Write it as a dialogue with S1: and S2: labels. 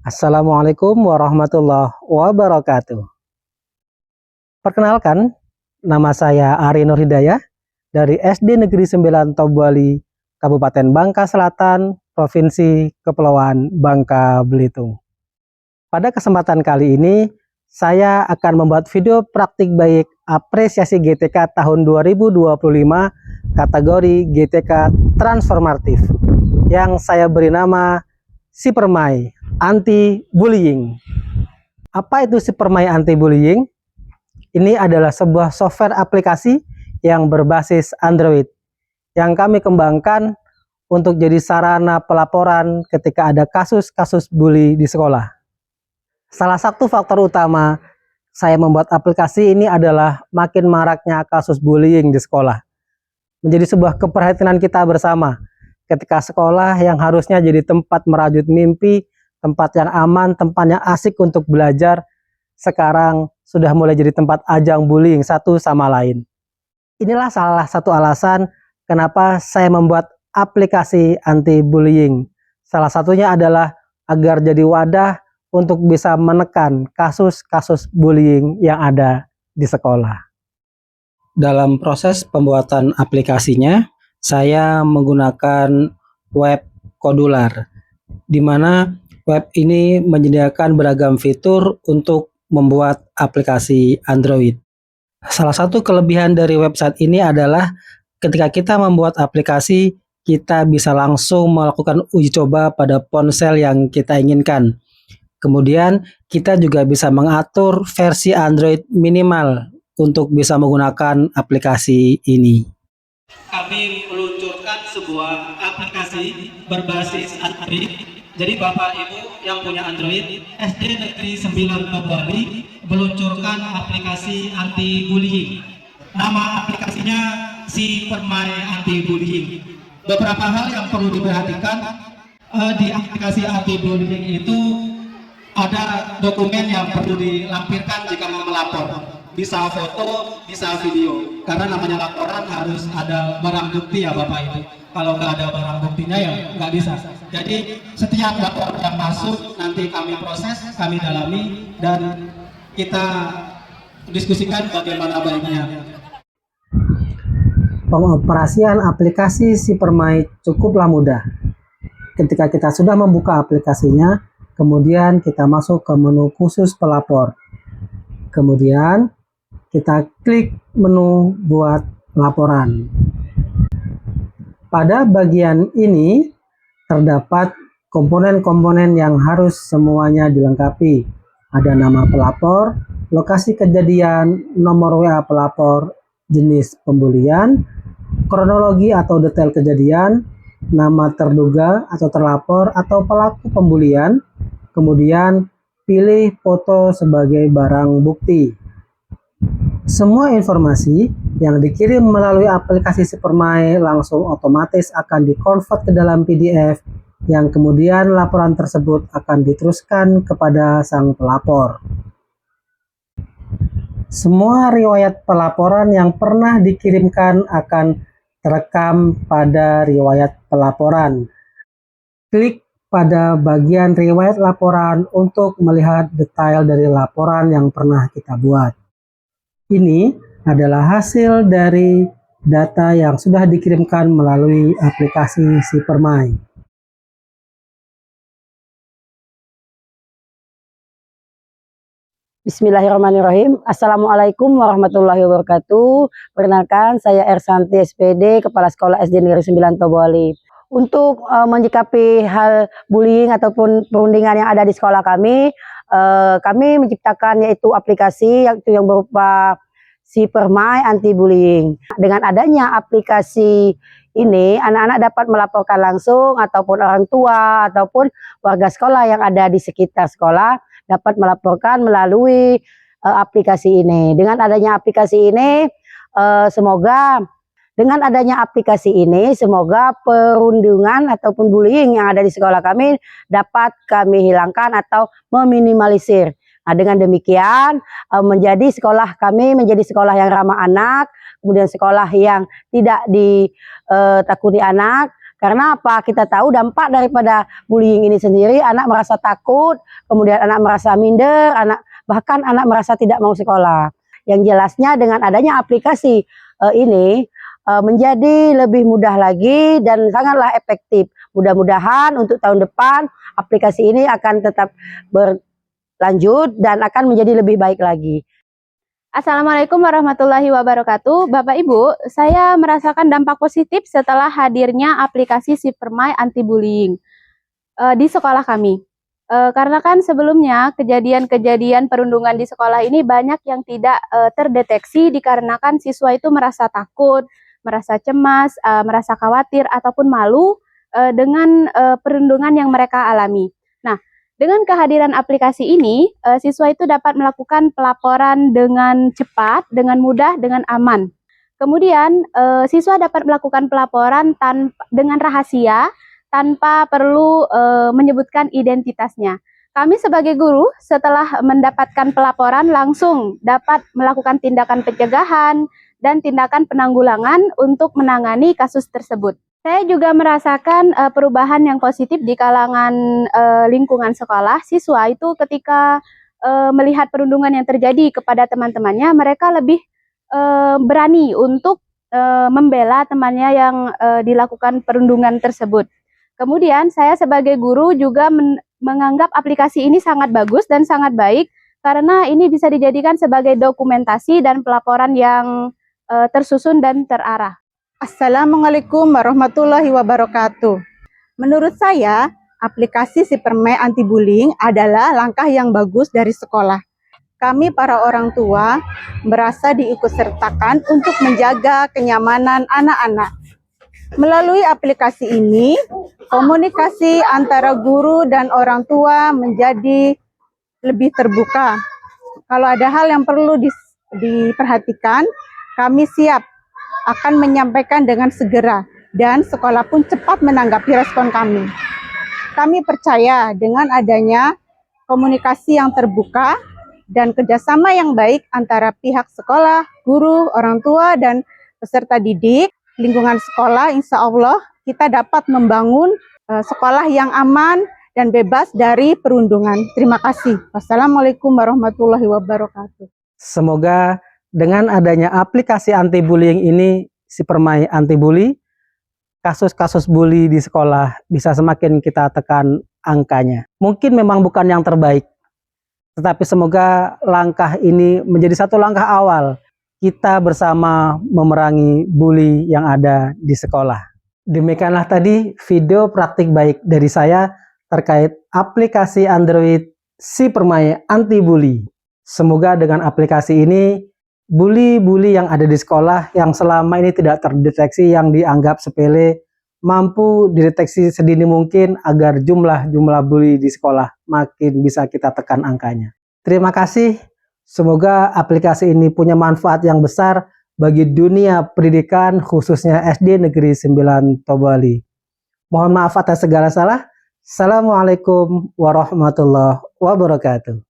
S1: Assalamualaikum warahmatullahi wabarakatuh. Perkenalkan, nama saya Ari Nur Hidayah dari SD Negeri 9 Tobwali, Kabupaten Bangka Selatan, Provinsi Kepulauan Bangka Belitung. Pada kesempatan kali ini, saya akan membuat video praktik baik apresiasi GTK tahun 2025 kategori GTK transformatif yang saya beri nama Sipermai Anti-Bullying. Apa itu Sipermai Anti-Bullying? Ini adalah sebuah software aplikasi yang berbasis Android yang kami kembangkan untuk jadi sarana pelaporan ketika ada kasus-kasus bully di sekolah. Salah satu faktor utama saya membuat aplikasi ini adalah makin maraknya kasus bullying di sekolah. Menjadi sebuah keprihatinan kita bersama ketika sekolah yang harusnya jadi tempat merajut mimpi, tempat yang aman, tempat yang asik untuk belajar, sekarang sudah mulai jadi tempat ajang bullying satu sama lain. Inilah salah satu alasan kenapa saya membuat aplikasi anti-bullying. Salah satunya adalah agar jadi wadah untuk bisa menekan kasus-kasus bullying yang ada di sekolah. Dalam proses pembuatan aplikasinya, saya menggunakan web kodular, di mana web ini menyediakan beragam fitur untuk membuat aplikasi Android. Salah satu kelebihan dari website ini adalah ketika kita membuat aplikasi, kita bisa langsung melakukan uji coba pada ponsel yang kita inginkan. Kemudian kita juga bisa mengatur versi Android minimal untuk bisa menggunakan aplikasi ini.
S2: Kami meluncurkan sebuah aplikasi berbasis Android. Jadi Bapak Ibu yang punya Android, SD Negeri 9 Tobwali meluncurkan aplikasi anti-bullying. Nama aplikasinya Sipermai Anti-Bullying. Beberapa hal yang perlu diperhatikan di aplikasi anti-bullying itu ada dokumen yang perlu dilampirkan jika mau melapor. Bisa foto, bisa video. Karena namanya laporan harus ada barang bukti ya Bapak Ibu. Kalau nggak ada barang buktinya ya nggak bisa. Jadi setiap laporan yang masuk nanti kami proses, kami dalami, dan kita diskusikan bagaimana baiknya.
S1: Pengoperasian aplikasi Sipermai cukuplah mudah. Ketika kita sudah membuka aplikasinya, kemudian kita masuk ke menu khusus pelapor. Kemudian kita klik menu buat laporan. Pada bagian ini terdapat komponen-komponen yang harus semuanya dilengkapi. Ada nama pelapor, lokasi kejadian, nomor WA pelapor, jenis pembulian, kronologi atau detail kejadian, nama terduga atau terlapor atau pelaku pembulian, kemudian pilih foto sebagai barang bukti. Semua informasi yang dikirim melalui aplikasi Sipermai langsung otomatis akan dikonvert ke dalam PDF yang kemudian laporan tersebut akan diteruskan kepada sang pelapor. Semua riwayat pelaporan yang pernah dikirimkan akan terekam pada riwayat pelaporan. Klik pada bagian riwayat laporan untuk melihat detail dari laporan yang pernah kita buat. Ini adalah hasil dari data yang sudah dikirimkan melalui aplikasi Sipermai.
S3: Bismillahirrahmanirrahim. Assalamualaikum warahmatullahi wabarakatuh. Perkenalkan, saya Ersanti SPD, Kepala Sekolah SD Negeri 9 Tobwali. Untuk menyikapi hal bullying ataupun perundingan yang ada di sekolah kami menciptakan yaitu aplikasi yang berupa Sipermai Anti-Bullying. Dengan adanya aplikasi ini, anak-anak dapat melaporkan langsung ataupun orang tua ataupun warga sekolah yang ada di sekitar sekolah dapat melaporkan melalui aplikasi ini. Dengan adanya aplikasi ini, semoga perundungan ataupun bullying yang ada di sekolah kami dapat kami hilangkan atau meminimalisir. Nah, dengan demikian menjadi sekolah kami menjadi sekolah yang ramah anak, kemudian sekolah yang tidak ditakuti anak, Karena apa? Kita tahu dampak daripada bullying ini sendiri, anak merasa takut, kemudian anak merasa minder, bahkan anak merasa tidak mau sekolah. Yang jelasnya dengan adanya aplikasi ini menjadi lebih mudah lagi dan sangatlah efektif. Mudah-mudahan untuk tahun depan aplikasi ini akan tetap berlanjut dan akan menjadi lebih baik lagi.
S4: Assalamualaikum warahmatullahi wabarakatuh. Bapak Ibu, saya merasakan dampak positif setelah hadirnya aplikasi Si Permai Anti Bullying di sekolah kami. Karena kan sebelumnya kejadian-kejadian perundungan di sekolah ini banyak yang tidak terdeteksi dikarenakan siswa itu merasa takut, merasa cemas, merasa khawatir ataupun malu dengan perundungan yang mereka alami. Nah, dengan kehadiran aplikasi ini, siswa itu dapat melakukan pelaporan dengan cepat, dengan mudah, dengan aman. Kemudian, siswa dapat melakukan pelaporan dengan rahasia, tanpa perlu menyebutkan identitasnya. Kami sebagai guru, setelah mendapatkan pelaporan, langsung dapat melakukan tindakan pencegahan dan tindakan penanggulangan untuk menangani kasus tersebut. Saya juga merasakan perubahan yang positif di kalangan lingkungan sekolah. Siswa itu ketika melihat perundungan yang terjadi kepada teman-temannya, mereka lebih berani untuk membela temannya yang dilakukan perundungan tersebut. Kemudian saya sebagai guru juga menganggap aplikasi ini sangat bagus dan sangat baik karena ini bisa dijadikan sebagai dokumentasi dan pelaporan yang tersusun dan terarah.
S5: Assalamualaikum warahmatullahi wabarakatuh. Menurut saya, aplikasi Si Permai Anti Bullying adalah langkah yang bagus dari sekolah. Kami para orang tua merasa diikutsertakan untuk menjaga kenyamanan anak-anak. Melalui aplikasi ini, komunikasi antara guru dan orang tua menjadi lebih terbuka. Kalau ada hal yang perlu diperhatikan, kami siap akan menyampaikan dengan segera dan sekolah pun cepat menanggapi respon kami. Kami percaya dengan adanya komunikasi yang terbuka dan kerjasama yang baik antara pihak sekolah, guru, orang tua, dan peserta didik, lingkungan sekolah, insya Allah kita dapat membangun sekolah yang aman dan bebas dari perundungan. Terima kasih. Wassalamualaikum warahmatullahi wabarakatuh.
S1: Semoga dengan adanya aplikasi anti bullying ini, Si Permai Anti Bully, kasus-kasus bully di sekolah bisa semakin kita tekan angkanya. Mungkin memang bukan yang terbaik, tetapi semoga langkah ini menjadi satu langkah awal kita bersama memerangi bully yang ada di sekolah. Demikianlah tadi video praktik baik dari saya terkait aplikasi Android Si Permai Anti Bully. Semoga dengan aplikasi ini bully-bully yang ada di sekolah yang selama ini tidak terdeteksi, yang dianggap sepele, mampu dideteksi sedini mungkin agar jumlah bully di sekolah makin bisa kita tekan angkanya. Terima kasih. Semoga aplikasi ini punya manfaat yang besar bagi dunia pendidikan, khususnya SD Negeri 9 Tobali. Mohon maaf atas segala salah. Assalamualaikum warahmatullahi wabarakatuh.